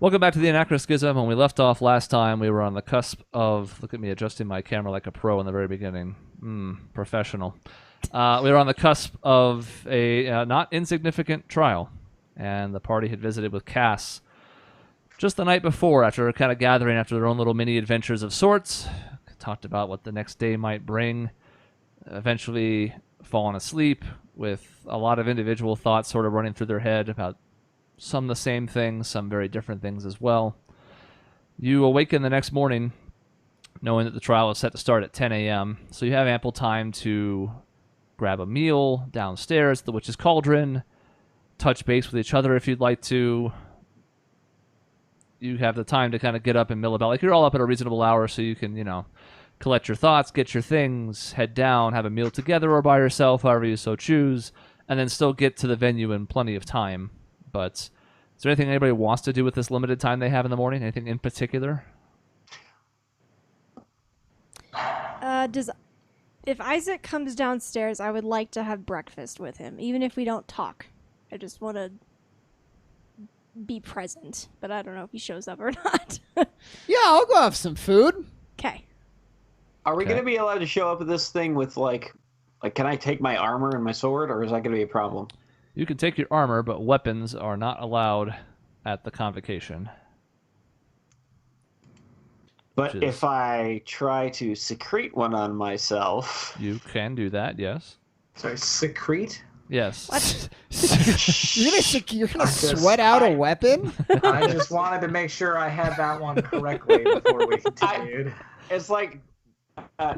Welcome back to the Anachroschism. When we left off last time, we were on the cusp of... Look at me adjusting my camera like a pro in the very beginning. Professional. We were on the cusp of a not insignificant trial, and the party had visited with Cass just the night before, after kind of gathering after their own little mini adventures of sorts. Talked about what the next day might bring. Eventually fallen asleep with a lot of individual thoughts sort of running through their head about some the same things, some very different things as well. You awaken the next morning knowing that the trial is set to start at 10 a.m., so you have ample time to grab a meal downstairs at the Witch's Cauldron, touch base with each other if you'd like to. You have the time to kind of get up and mill about. Like, you're all up at a reasonable hour, so you can, you know, collect your thoughts, get your things, head down, have a meal together or by yourself, however you so choose, and then still get to the venue in plenty of time. But is there anything anybody wants to do with this limited time they have in the morning? Anything in particular? If Isaac comes downstairs, I would like to have breakfast with him, even if we don't talk. I just want to be present, but I don't know if he shows up or not. Yeah, I'll go have some food. Okay. Are we going to be allowed to show up at this thing with, like, can I take my armor and my sword, or is that going to be a problem? You can take your armor, but weapons are not allowed at the convocation. But if I try to secrete one on myself... You can do that, yes. Sorry, secrete? Yes. What? You're gonna sweat out a weapon? I just wanted to make sure I had that one correctly before we continued. It's like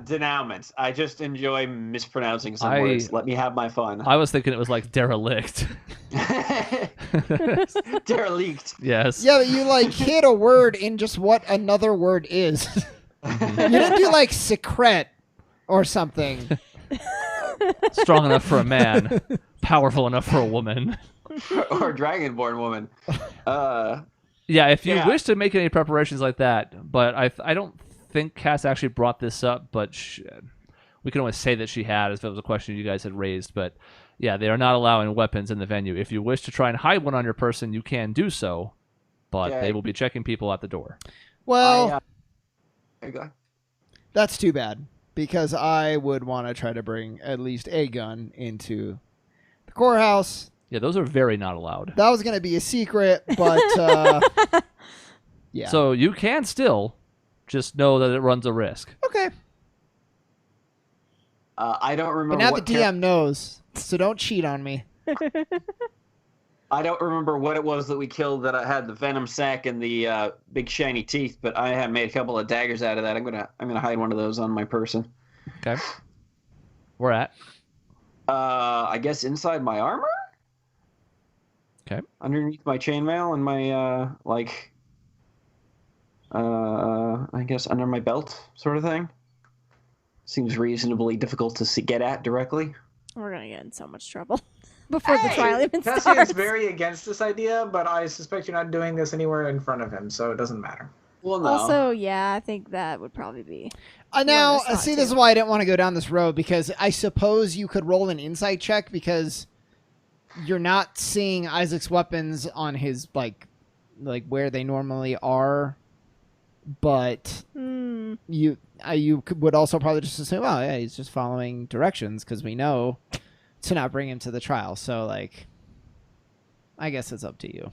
denouement. I just enjoy mispronouncing some words. Let me have my fun. I was thinking it was like derelict. Derelict. Yes. Yeah, but you like hit a word in just what another word is. You didn't do like secret or something. Strong enough for a man, powerful enough for a woman. Or a dragonborn woman. Yeah, if you wish to make any preparations like that, but I don't think Cass actually brought this up, but we can always say that she had, if it was a question you guys had raised. But yeah, they are not allowing weapons in the venue. If you wish to try and hide one on your person, you can do so, but they will be checking people at the door. Well, there you go. That's too bad, because I would want to try to bring at least a gun into the courthouse. Yeah, those are very not allowed. That was going to be a secret, but yeah. So you can still just know that it runs a risk. Okay. I don't remember. But now the DM knows, so don't cheat on me. I don't remember what it was that we killed that I had the venom sac and the big shiny teeth, but I have made a couple of daggers out of that. I'm gonna hide one of those on my person. Okay. Where at? I guess inside my armor. Okay. Underneath my chainmail and my I guess under my belt, sort of thing. Seems reasonably difficult to get at directly. We're gonna get in so much trouble before the trial even starts. Cassian is very against this idea, but I suspect you're not doing this anywhere in front of him, so it doesn't matter. Well, no. Also, yeah, I think that would probably be. Now, see, this is why I didn't want to go down this road, because I suppose you could roll an insight check, because you're not seeing Isaac's weapons on his, like where they normally are, but you would also probably just assume, oh, yeah, he's just following directions, because we know to not bring him to the trial. So, like, I guess it's up to you.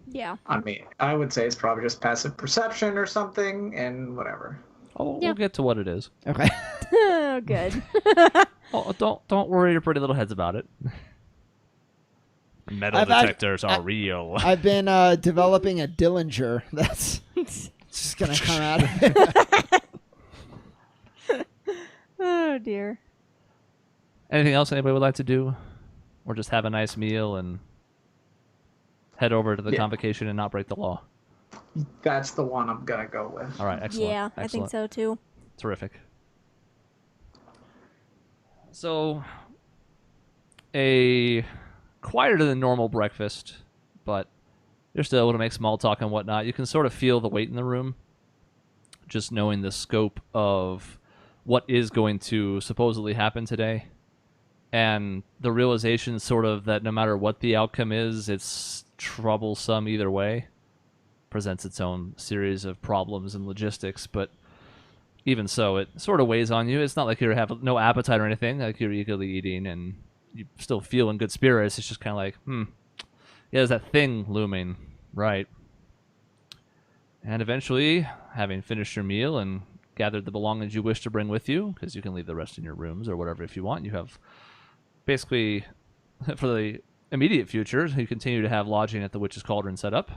Yeah. I mean, I would say it's probably just passive perception or something, and whatever. Oh, we'll get to what it is. Okay. Oh, good. Don't worry your pretty little heads about it. Metal detectors are real. I've been developing a Dillinger. That's just gonna come out. Oh dear. Anything else anybody would like to do, or just have a nice meal and head over to the convocation and not break the law? That's the one I'm gonna go with. All right, excellent. Yeah, excellent. I think so too. Terrific. So, a quieter than normal breakfast, but you're still able to make small talk and whatnot. You can sort of feel the weight in the room, just knowing the scope of what is going to supposedly happen today. And the realization sort of that no matter what the outcome is, it's troublesome either way. presents its own series of problems and logistics, but even so, it sort of weighs on you. It's not like you have no appetite or anything, like you're eagerly eating and you still feel in good spirits. It's just kind of like, yeah, there's that thing looming, right? And eventually, having finished your meal and gathered the belongings you wish to bring with you, because you can leave the rest in your rooms or whatever if you want, you have basically, for the immediate future, you continue to have lodging at the Witch's Cauldron set up.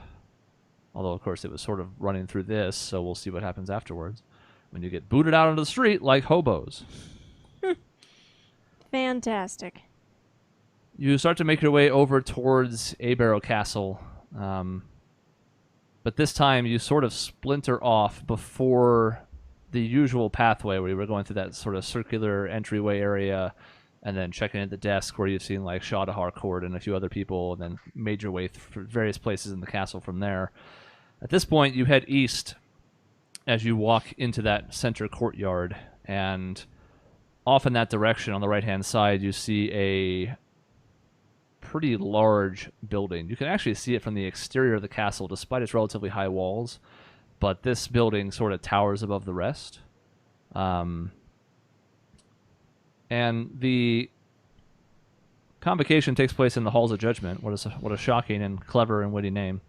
Although, of course, it was sort of running through this, so we'll see what happens afterwards when you get booted out onto the street like hobos. Fantastic. You start to make your way over towards Abarrow Castle, but this time you sort of splinter off before the usual pathway where you were going through that sort of circular entryway area and then checking at the desk where you've seen like Shada Harcourt and a few other people, and then made your way through various places in the castle from there. At this point, you head east as you walk into that center courtyard, and off in that direction on the right-hand side, you see a pretty large building. You can actually see it from the exterior of the castle, despite its relatively high walls, but this building sort of towers above the rest. And the convocation takes place in the Halls of Judgment. What a shocking and clever and witty name.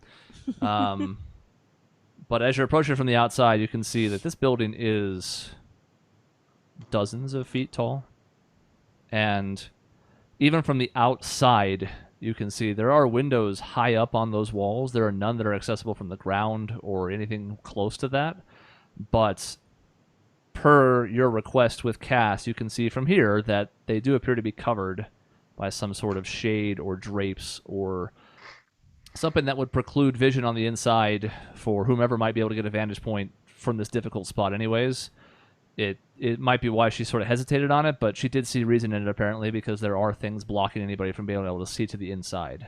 But as you're approaching from the outside, you can see that this building is dozens of feet tall. And even from the outside, you can see there are windows high up on those walls. There are none that are accessible from the ground or anything close to that. But per your request with Cass, you can see from here that they do appear to be covered by some sort of shade or drapes or something that would preclude vision on the inside for whomever might be able to get a vantage point from this difficult spot anyways. It might be why she sort of hesitated on it, but she did see reason in it apparently, because there are things blocking anybody from being able to see to the inside.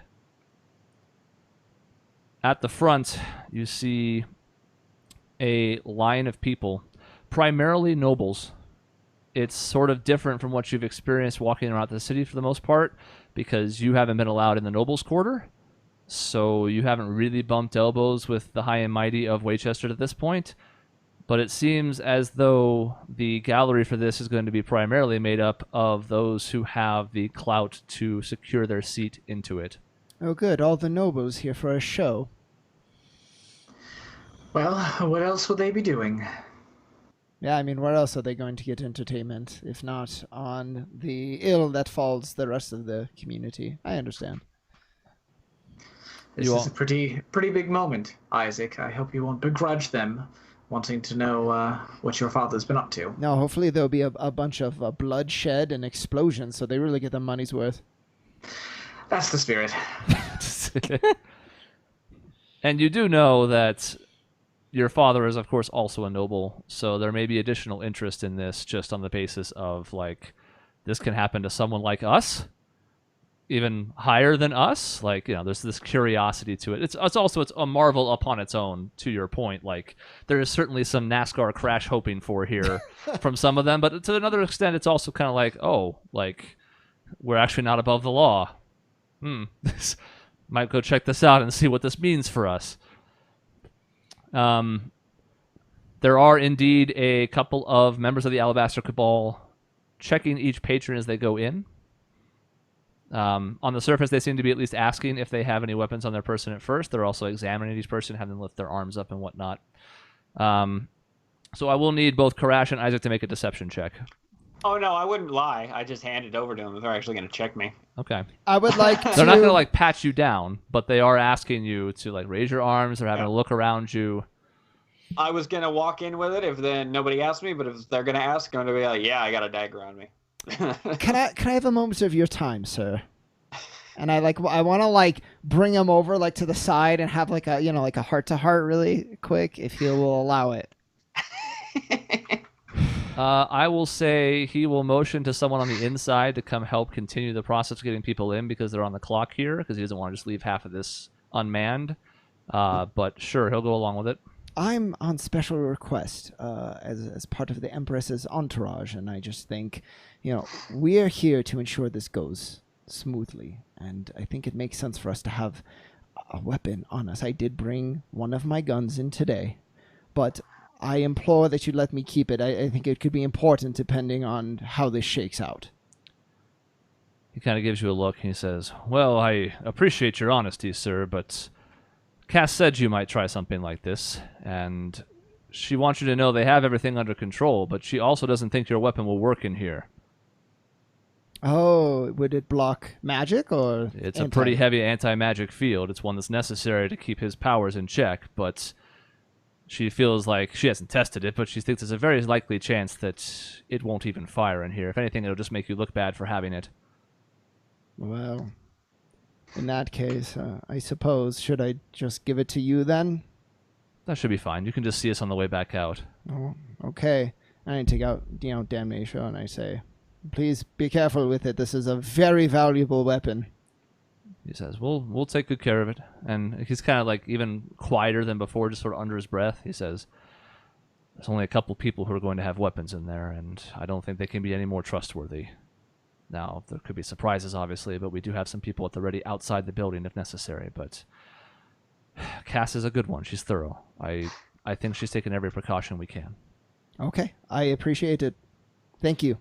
At the front, you see a line of people, primarily nobles. It's sort of different from what you've experienced walking around the city for the most part, because you haven't been allowed in the nobles' quarter, so you haven't really bumped elbows with the high and mighty of Waychester at this point. But it seems as though the gallery for this is going to be primarily made up of those who have the clout to secure their seat into it. Oh, good. All the nobles here for a show. Well, what else would they be doing? Yeah, I mean, where else are they going to get entertainment, if not on the ill that falls the rest of the community? I understand. This is a pretty big moment, Isaac. I hope you won't begrudge them wanting to know what your father's been up to. No, hopefully there'll be a bunch of bloodshed and explosions, so they really get their money's worth. That's the spirit. And you do know that your father is, of course, also a noble, so there may be additional interest in this just on the basis of, like, this can happen to someone like us, even higher than us. Like, you know, there's this curiosity to it. It's also a marvel upon its own, to your point. Like, there is certainly some NASCAR crash hoping for here from some of them, but to another extent, it's also kind of like, oh, like, we're actually not above the law. Might go check this out and see what this means for us. There are indeed a couple of members of the Alabaster Cabal checking each patron as they go in. On the surface, they seem to be at least asking if they have any weapons on their person at first. They're also examining each person, having them lift their arms up and whatnot. So I will need both Karash and Isaac to make a deception check. Oh, no, I wouldn't lie. I just hand it over to them if they're actually going to check me. Okay. I would like to... They're not going to, like, pat you down, but they are asking you to, like, raise your arms. They're having a look around you. I was going to walk in with it if then nobody asked me, but if they're going to ask, I'm going to be like, yeah, I got a dagger on me. Can I have a moment of your time, sir? And I want to, like, bring him over, like, to the side and have, like, a, you know, like a heart-to-heart really quick, if he will allow it. I will say he will motion to someone on the inside to come help continue the process of getting people in because they're on the clock here, because he doesn't want to just leave half of this unmanned. But sure, he'll go along with it. I'm on special request as part of the Empress's entourage, and I just think, you know, we're here to ensure this goes smoothly, and I think it makes sense for us to have a weapon on us. I did bring one of my guns in today, but I implore that you let me keep it. I think it could be important depending on how this shakes out. He kind of gives you a look and he says, "Well, I appreciate your honesty, sir, but Cass said you might try something like this, and she wants you to know they have everything under control, but she also doesn't think your weapon will work in here." Oh, would it block magic or? It's a pretty heavy anti-magic field. It's one that's necessary to keep his powers in check, but she feels like she hasn't tested it, but she thinks there's a very likely chance that it won't even fire in here. If anything, it'll just make you look bad for having it. Well, in that case, I suppose, should I just give it to you then? That should be fine. You can just see us on the way back out. Oh, okay. I take out, damnation, and I say, please be careful with it. This is a very valuable weapon. He says, we'll take good care of it. And he's kind of like even quieter than before, just sort of under his breath. He says, there's only a couple people who are going to have weapons in there, and I don't think they can be any more trustworthy. Now, there could be surprises, obviously, but we do have some people at the ready outside the building if necessary. But Cass is a good one. She's thorough. I think she's taken every precaution we can. Okay. I appreciate it. Thank you.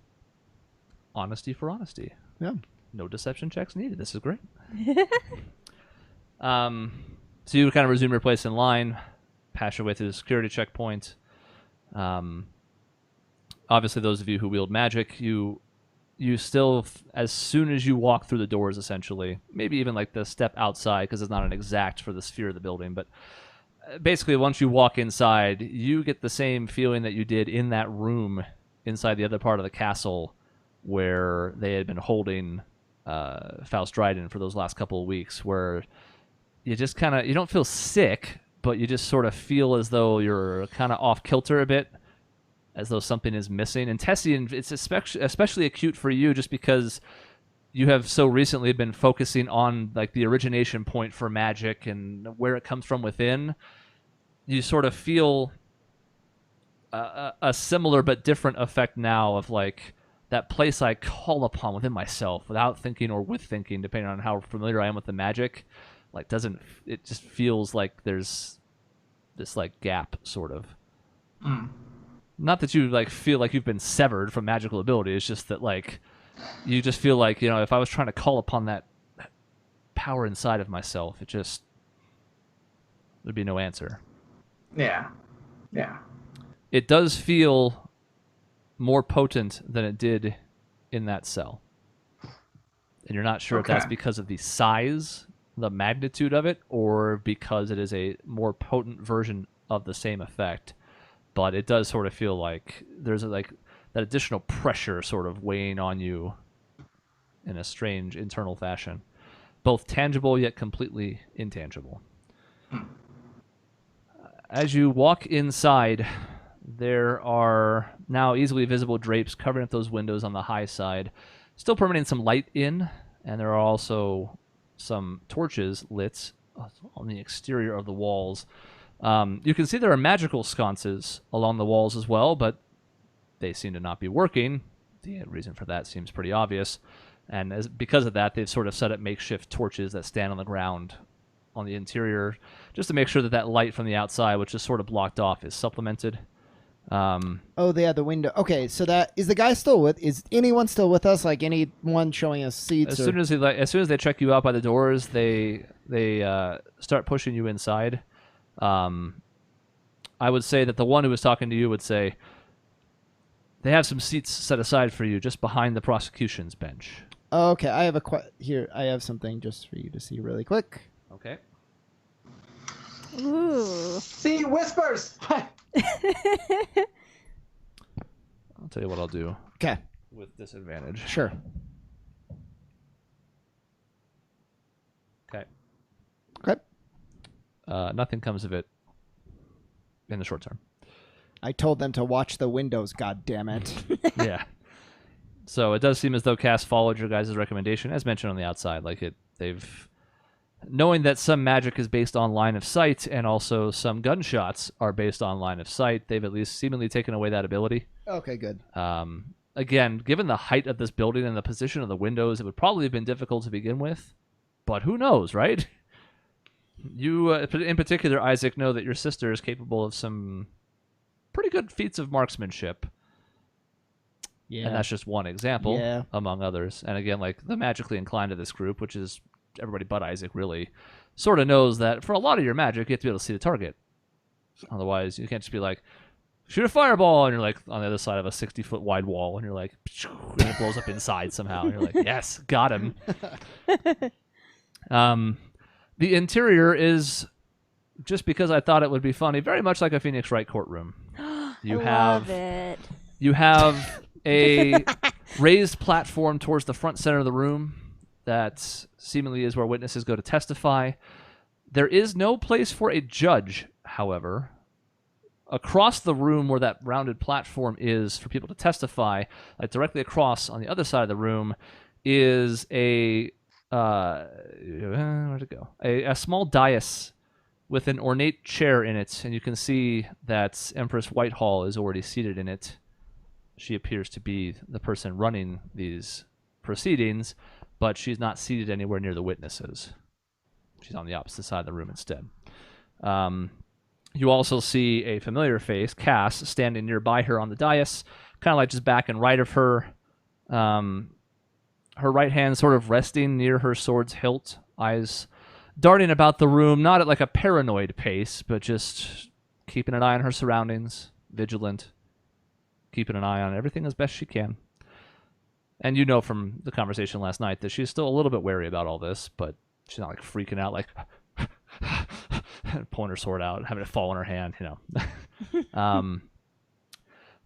Honesty for honesty. Yeah. No deception checks needed. This is great. So you kind of resume your place in line, pass your way through the security checkpoint. Obviously, those of you who wield magic, you still, as soon as you walk through the doors, essentially, maybe even like the step outside, because it's not an exact for the sphere of the building, but basically once you walk inside, you get the same feeling that you did in that room inside the other part of the castle where they had been holding Faust Dryden for those last couple of weeks, where you just kind of, you don't feel sick, but you just sort of feel as though you're kind of off kilter a bit, as though something is missing. And Tessian, it's especially acute for you just because you have so recently been focusing on like the origination point for magic and where it comes from within. You sort of feel a similar but different effect now of like that place I call upon within myself without thinking or with thinking, depending on how familiar I am with the magic. Like it just feels like there's this like gap sort of. Not that you like feel like you've been severed from magical ability. It's just that like you just feel like, if I was trying to call upon that power inside of myself, there'd be no answer. Yeah. It does feel more potent than it did in that cell. And you're not sure if that's because of the size, the magnitude of it, or because it is a more potent version of the same effect. But it does sort of feel like there's like that additional pressure sort of weighing on you in a strange internal fashion. Both tangible yet completely intangible. As you walk inside, there are now easily visible drapes covering up those windows on the high side, still permitting some light in, and there are also some torches lit on the exterior of the walls. You can see there are magical sconces along the walls as well, but they seem to not be working. The reason for that seems pretty obvious. And because of that, they've sort of set up makeshift torches that stand on the ground on the interior, just to make sure that light from the outside, which is sort of blocked off, is supplemented. Oh, they had the window. Okay, so is the guy still is anyone still with us? Like anyone showing us seats? As soon as they check you out by the doors, they start pushing you inside. I would say that the one who was talking to you would say, they have some seats set aside for you just behind the prosecution's bench. Okay, I have here. I have something just for you to see really quick. Okay. Ooh. See, whispers! I'll tell you what I'll do. Okay. With disadvantage. Sure. Okay. Okay. Nothing comes of it in the short term. I told them to watch the windows, god damn it. Yeah. So it does seem as though Cass followed your guys' recommendation, as mentioned on the outside. Knowing that some magic is based on line of sight and also some gunshots are based on line of sight, they've at least seemingly taken away that ability. Okay, good. Again, given the height of this building and the position of the windows, it would probably have been difficult to begin with. But who knows, right? You, in particular, Isaac, know that your sister is capable of some pretty good feats of marksmanship. Yeah. And that's just one example, Yeah. among others. And again, like the magically inclined of this group, which is everybody but Isaac, really, sort of knows that for a lot of your magic, you have to be able to see the target. Otherwise, you can't just be like, shoot a fireball, and you're like on the other side of a 60-foot wide wall, and you're like, and it blows up inside somehow, and you're like, yes, got him. The interior is, just because I thought it would be funny, very much like a Phoenix Wright courtroom. Love it. You have a raised platform towards the front center of the room that seemingly is where witnesses go to testify. There is no place for a judge, however. Across the room where that rounded platform is for people to testify, like directly across on the other side of the room, is a where'd it go? A small dais with an ornate chair in it, and you can see that Empress Whitehall is already seated in it. She appears to be the person running these proceedings, but she's not seated anywhere near the witnesses. She's on the opposite side of the room instead. You also see a familiar face, Cass, standing nearby her on the dais, kind of like just back and right of her. Her right hand sort of resting near her sword's hilt, eyes darting about the room, not at like a paranoid pace, but just keeping an eye on her surroundings, vigilant, keeping an eye on everything as best she can. And you know from the conversation last night that she's still a little bit wary about all this, but she's not like freaking out, like pulling her sword out, having it fall in her hand, you know.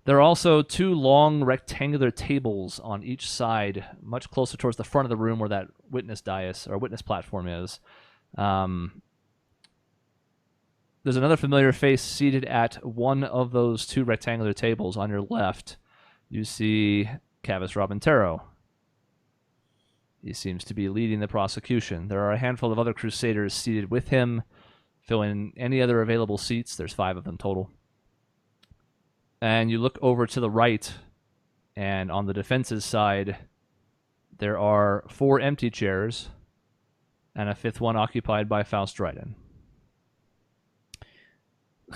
There are also two long rectangular tables on each side, much closer towards the front of the room where that witness dais or witness platform is. There's another familiar face seated at one of those two rectangular tables on your left. You see Cavis Robintero. He seems to be leading the prosecution. There are a handful of other crusaders seated with him, filling any other available seats. There's 5 of them total. And you look over to the right, and on the defense's side, there are 4 empty chairs, and a 5th one occupied by Faust Dryden.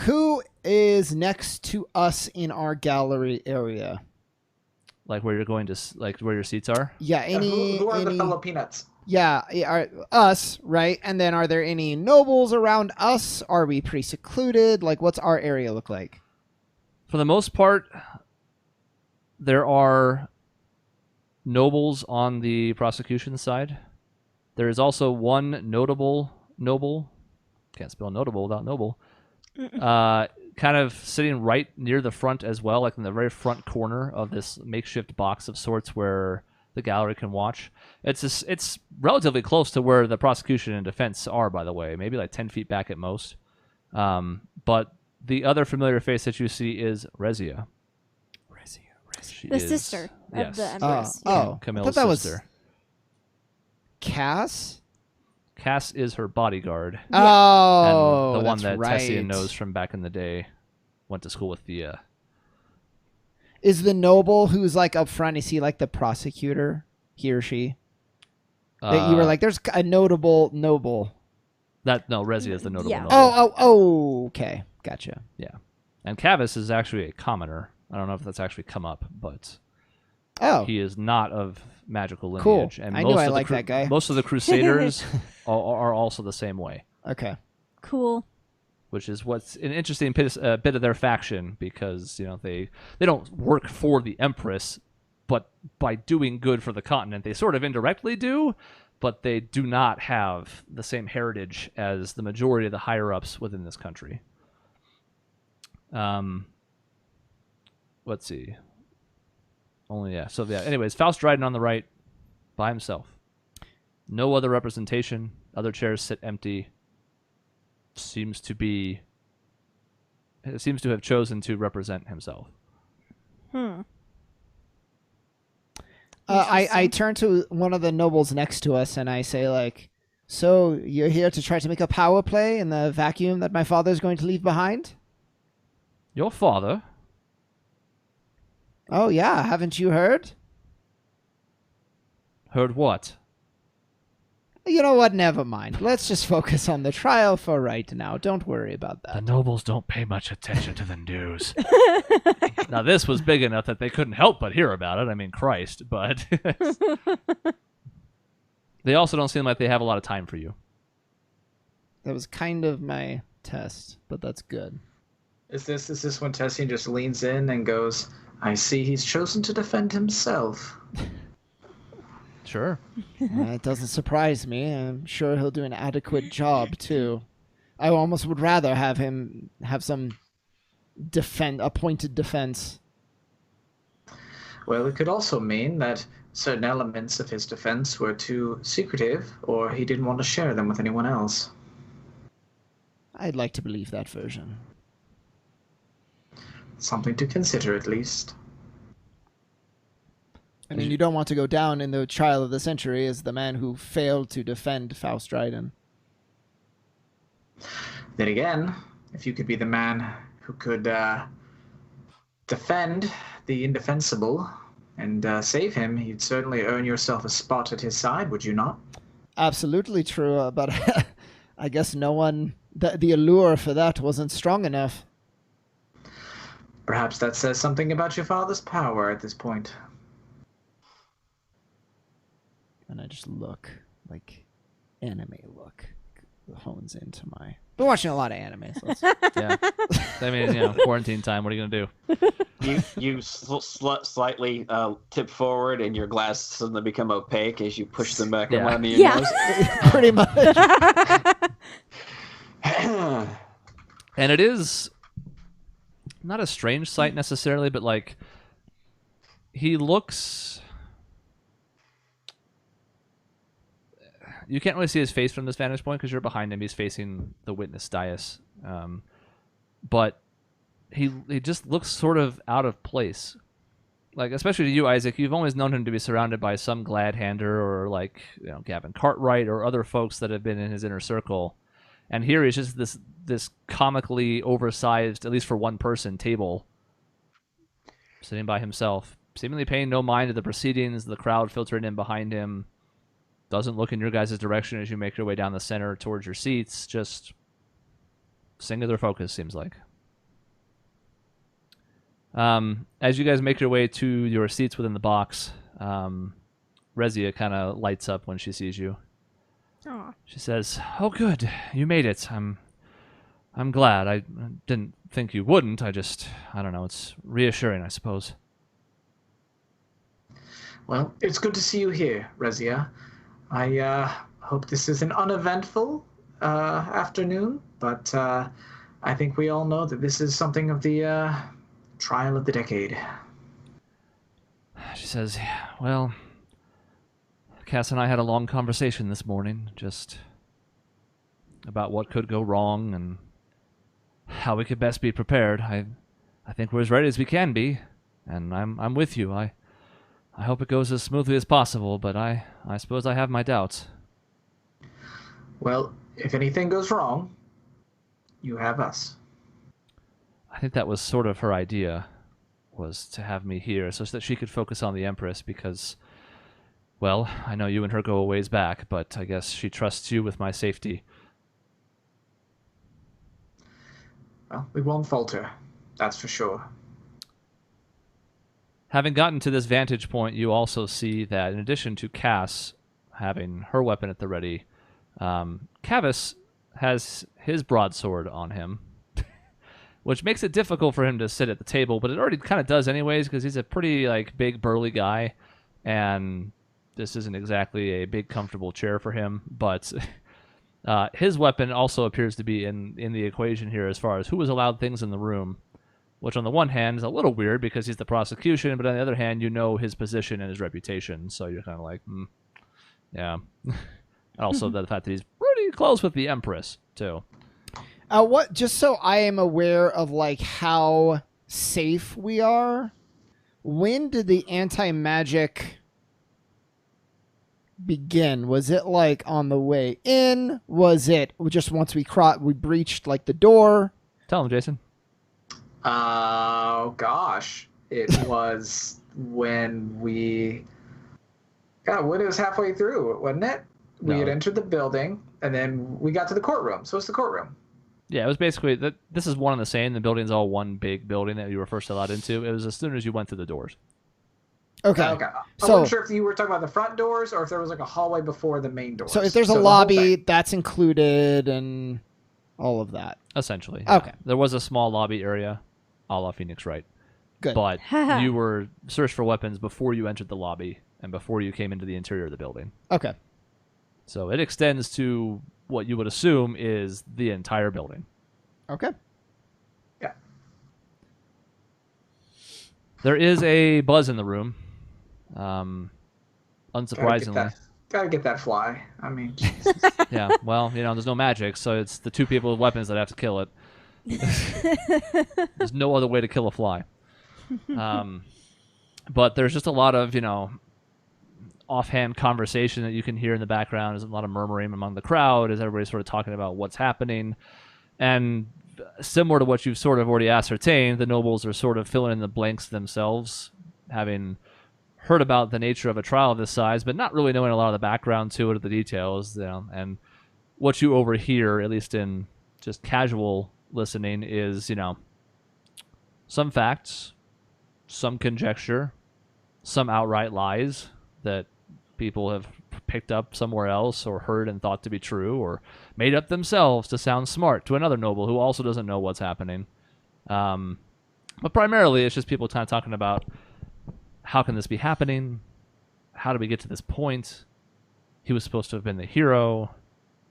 Who is next to us in our gallery area? Like where you're going to, like where your seats are? Yeah, Who are the fellow peanuts? Yeah, us, right? And then are there any nobles around us? Are we pretty secluded? Like, what's our area look like? For the most part, there are nobles on the prosecution side. There is also one noble, can't spell notable without noble, kind of sitting right near the front as well, like in the very front corner of this makeshift box of sorts where the gallery can watch. It's relatively close to where the prosecution and defense are, by the way, maybe like 10 feet back at most. But the other familiar face that you see is Rezia. The sister of the Empress. Camille's I thought that sister. was Cass? Cass is her bodyguard. Oh, and the one that's that right. Tessian knows from back in the day. Went to school with Thea. Is the noble who's like up front, is he like the prosecutor? He or she? That you were like, there's a notable noble. Rezia is the notable Yeah. noble. Oh, okay. Gotcha. Yeah. And Cavis is actually a commoner. I don't know if that's actually come up, but he is not of magical lineage. Cool. And I knew I liked that guy. Most of the Crusaders are also the same way. Okay. Cool. Which is what's an interesting bit of their faction, because they don't work for the Empress, but by doing good for the continent, they sort of indirectly do, but they do not have the same heritage as the majority of the higher-ups within this country. Let's see. Anyways, Faust Dryden on the right, by himself. No other representation. Other chairs sit empty. Seems to have chosen to represent himself. I turn to one of the nobles next to us and I say, like, so you're here to try to make a power play in the vacuum that my father's going to leave behind? Your father? Oh, yeah. Haven't you heard? Heard what? You know what? Never mind. Let's just focus on the trial for right now. Don't worry about The that. nobles don't pay much attention to the news. Now, this was big enough that they couldn't help but hear about it. I mean, Christ, but they also don't seem like they have a lot of time for you. That was kind of my test, but that's good. Is this when Tessian just leans in and goes, I see he's chosen to defend himself. Sure. It doesn't surprise me. I'm sure he'll do an adequate job, too. I almost would rather have him have some appointed defense. Well, it could also mean that certain elements of his defense were too secretive, or he didn't want to share them with anyone else. I'd like to believe that version. Something to consider, at least. I mean, you don't want to go down in the trial of the century as the man who failed to defend Faust Dryden. Then again, if you could be the man who could defend the indefensible and save him, you'd certainly earn yourself a spot at his side, would you not? Absolutely true, but I guess no one... The allure for that wasn't strong enough. Perhaps that says something about your father's power at this point. And I just look, like, anime look. Hones into my... Been watching a lot of anime, so let's... Yeah. I mean, quarantine time. What are you going to do? You slightly tip forward, and your glasses suddenly become opaque as you push them back under your nose. Pretty much. And it is not a strange sight necessarily, but, like, he looks... You can't really see his face from this vantage point because you're behind him. He's facing the witness dais. But he just looks sort of out of place. Like, especially to you, Isaac, you've always known him to be surrounded by some glad-hander or, like, Gavin Cartwright or other folks that have been in his inner circle. And here he's just this comically oversized, at least for one person, table sitting by himself, seemingly paying no mind to the proceedings, the crowd filtering in behind him. Doesn't look in your guys' direction as you make your way down the center towards your seats. Just singular focus, seems like. As you guys make your way to your seats within the box, Rezia kind of lights up when she sees you. Aw. She says, "Oh, good, you made it. I'm glad. I didn't think you wouldn't. I don't know. It's reassuring, I suppose." Well, it's good to see you here, Rezia. I hope this is an uneventful afternoon, but I think we all know that this is something of the trial of the decade. She says, "Well, Cass and I had a long conversation this morning, just about what could go wrong and how we could best be prepared. I think we're as ready as we can be, and I'm with you. I hope it goes as smoothly as possible, but I suppose I have my doubts." Well, if anything goes wrong, you have us. I think that was sort of her idea, was to have me here so that she could focus on the Empress because, well, I know you and her go a ways back, but I guess she trusts you with my safety. Well, we won't falter, that's for sure. Having gotten to this vantage point, you also see that in addition to Cass having her weapon at the ready, Cavis has his broadsword on him, which makes it difficult for him to sit at the table, but it already kind of does anyways because he's a pretty big burly guy, and this isn't exactly a big comfortable chair for him, but his weapon also appears to be in the equation here as far as who was allowed things in the room. Which on the one hand is a little weird because he's the prosecution, but on the other hand, you know his position and his reputation, so you're kind of like, yeah. And also the fact that he's pretty close with the Empress, too. Just so I am aware of, how safe we are, when did the anti-magic begin? Was it, on the way in? Was it just once we breached, the door? Tell him, Jason. Oh, gosh. It was when it was halfway through, wasn't it? we had entered the building, and then we got to the courtroom. So it's the courtroom. Yeah, it was basically that. This is one and the same. The building's all one big building that you were first allowed into. It was as soon as you went through the doors. Okay. Okay. I So- wasn't sure if you were talking about the front doors or if there was like a hallway before the main doors. So if there's a the whole lobby, thing. that's included and all of that. Essentially. Okay. There was a small lobby area, a la Phoenix Wright. Good. But you were searched for weapons before you entered the lobby and before you came into the interior of the building. Okay. So it extends to what you would assume is the entire building. Okay. Yeah. There is a buzz in the room. Unsurprisingly. Gotta get that fly. I mean, Yeah, well, there's no magic, so it's the two people with weapons that have to kill it. There's no other way to kill a fly. But there's just a lot of, offhand conversation that you can hear in the background. There's a lot of murmuring among the crowd as everybody's sort of talking about what's happening. And similar to what you've sort of already ascertained, the nobles are sort of filling in the blanks themselves, having heard about the nature of a trial of this size, but not really knowing a lot of the background to it or the details. And what you overhear, at least in just casual listening, is, some facts, some conjecture, some outright lies that people have picked up somewhere else or heard and thought to be true or made up themselves to sound smart to another noble who also doesn't know what's happening. But primarily it's just people kind of talking about how can this be happening? How did we get to this point? He was supposed to have been the hero.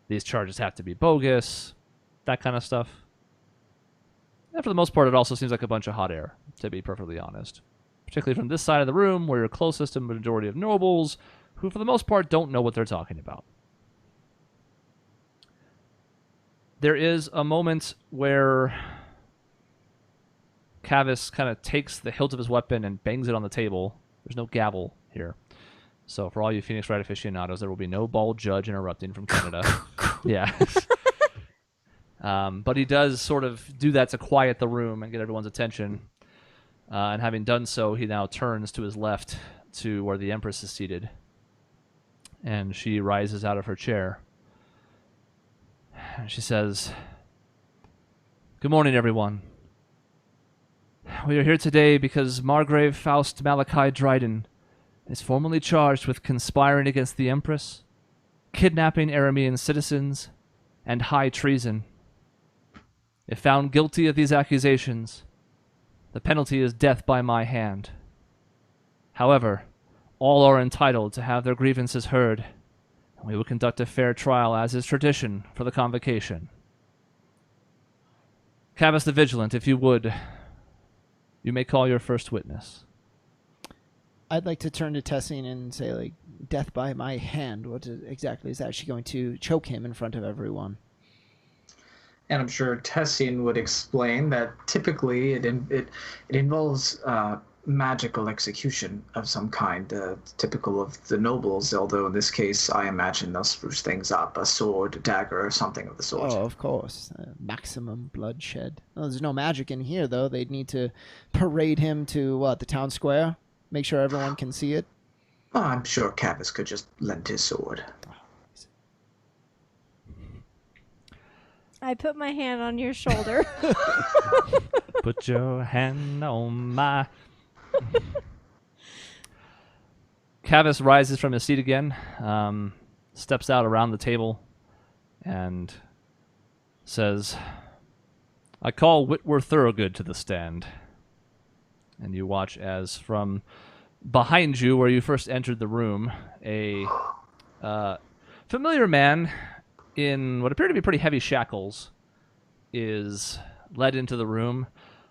These charges have to be bogus. That kind of stuff. And for the most part, it also seems like a bunch of hot air, to be perfectly honest. Particularly from this side of the room, where you're closest to the majority of nobles, who for the most part don't know what they're talking about. There is a moment where Cavis kind of takes the hilt of his weapon and bangs it on the table. There's no gavel here. So for all you Phoenix Wright aficionados, there will be no bald judge interrupting from Canada. Yeah. But he does sort of do that to quiet the room and get everyone's attention. And having done so, he now turns to his left to where the Empress is seated. And she rises out of her chair. And she says, "Good morning, everyone. We are here today because Margrave Faust Malachi Dryden is formally charged with conspiring against the Empress, kidnapping Aramean citizens, and high treason. If found guilty of these accusations, the penalty is death by my hand. However, all are entitled to have their grievances heard, and we will conduct a fair trial as is tradition for the convocation. Cavis the Vigilant, if you would, you may call your first witness." I'd like to turn to Tessin and say, like, death by my hand. Exactly is that? Is she going to choke him in front of everyone? and I'm sure Tessin would explain that typically it involves magical execution of some kind, typical of the nobles, although in this case I imagine they'll spruce things up, a sword, a dagger, or something of the sort. Oh, of course. Maximum bloodshed. Oh, there's no magic in here, though. They'd need to parade him to, the town square? Make sure everyone can see it? Oh, I'm sure Cavis could just lend his sword. I put my hand on your shoulder. Put your hand on my... Cavis rises from his seat again, steps out around the table, and says, "I call Whitworth Thorogood to the stand." And you watch as from behind you, where you first entered the room, a familiar man in what appear to be pretty heavy shackles is led into the room,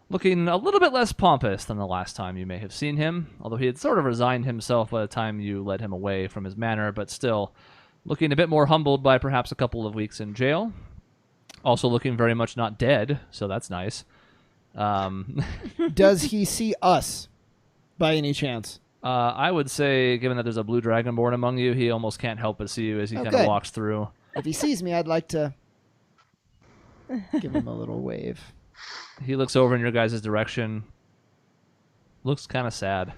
looking a little bit less pompous than the last time you may have seen him, although he had sort of resigned himself by the time you led him away from his manor, but still looking a bit more humbled by perhaps a couple of weeks in jail. Also looking very much not dead, so that's nice. Does he see us by any chance? I would say, given that there's a blue dragonborn among you, he almost can't help but see you as he kind of good. walks through. If he sees me, I'd like to give him a little wave. He looks over in your guys' direction. Looks kind of sad.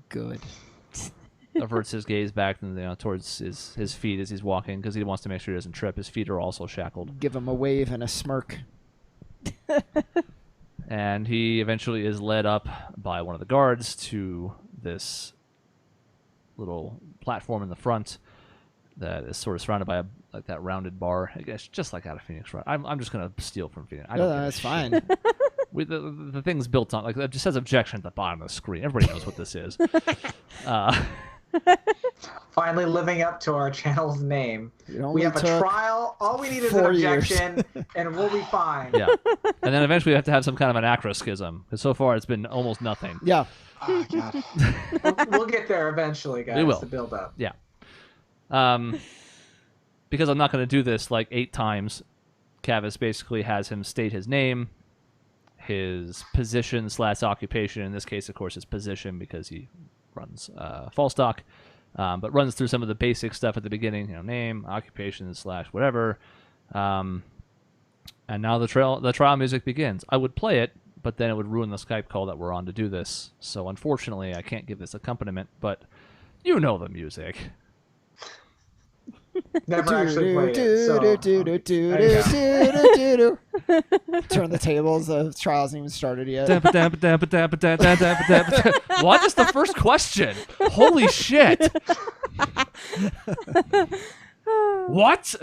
Good. averts his gaze back towards his feet as he's walking because he wants to make sure he doesn't trip. His feet are also shackled. Give him a wave and a smirk. And he eventually is led up by one of the guards to this little platform in the front that is sort of surrounded by like that rounded bar. I guess just like out of Phoenix, right? I'm just gonna steal from Phoenix. I don't give a That's shit. fine. The thing's built on, like, it just says objection at the bottom of the screen. Everybody knows what this is. Finally living up to our channel's name. It only We have a took trial. All we need is an 4 years. objection, and we'll be fine. Yeah. And then eventually we have to have some kind of anachroschism, because so far it's been almost nothing. Yeah. Oh, God. We'll get there eventually, guys. We will. To build up. Yeah. Because I'm not going to do this like 8 times, Cavis basically has him state his name, his position / occupation. In this case, of course, his position because he runs Falstock, but runs through some of the basic stuff at the beginning, name, occupation / whatever. And now the trial music begins. I would play it, but then it would ruin the Skype call that we're on to do this. So unfortunately, I can't give this accompaniment, but you know the music. Never actually played it. So, Turn the tables. The trial hasn't even started yet. What is the first question? Holy shit! What?